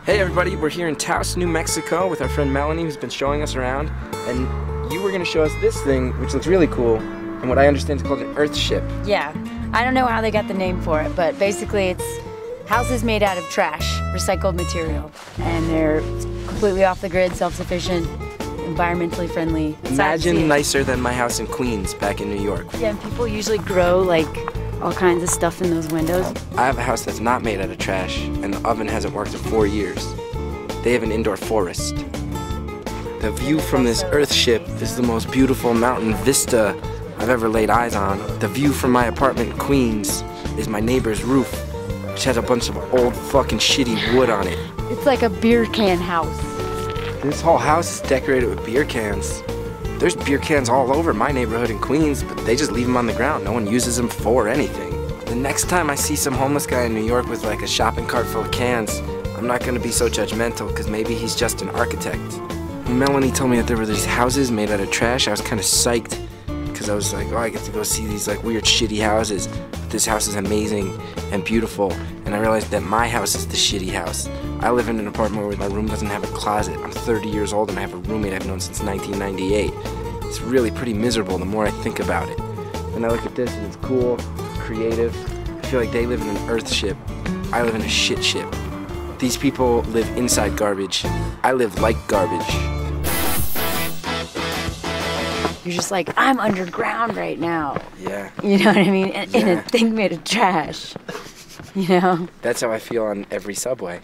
Hey everybody, we're here in Taos, New Mexico with our friend Melanie, who's been showing us around, and you were going to show us this thing, which looks really cool, and what I understand is called an earth ship. Yeah, I don't know how they got the name for it, but basically it's houses made out of trash, recycled material, and they're completely off the grid, self-sufficient, environmentally friendly. Imagine nicer than my house in Queens back in New York. Yeah, and people usually grow like all kinds of stuff in those windows. I have a house that's not made out of trash, and the oven hasn't worked in 4 years. They have an indoor forest. The view from this earth ship is the most beautiful mountain vista I've ever laid eyes on. The view from my apartment in Queens is my neighbor's roof, which has a bunch of old fucking shitty wood on it. It's like a beer can house. This whole house is decorated with beer cans. There's beer cans all over my neighborhood in Queens, but they just leave them on the ground. No one uses them for anything. The next time I see some homeless guy in New York with like a shopping cart full of cans, I'm not gonna be so judgmental, because maybe he's just an architect. When Melanie told me that there were these houses made out of trash, I was kind of psyched, because I was like, oh, I get to go see these like weird shitty houses. But this house is amazing and beautiful, and I realized that my house is the shitty house. I live in an apartment where my room doesn't have a closet. I'm 30 years old and I have a roommate I've known since 1998. It's really pretty miserable the more I think about it. And I look at this and it's cool, creative. I feel like they live in an earth ship. I live in a shit ship. These people live inside garbage. I live like garbage. You're just like, I'm underground right now. Yeah. You know what I mean? In a thing made of trash. You know? That's how I feel on every subway.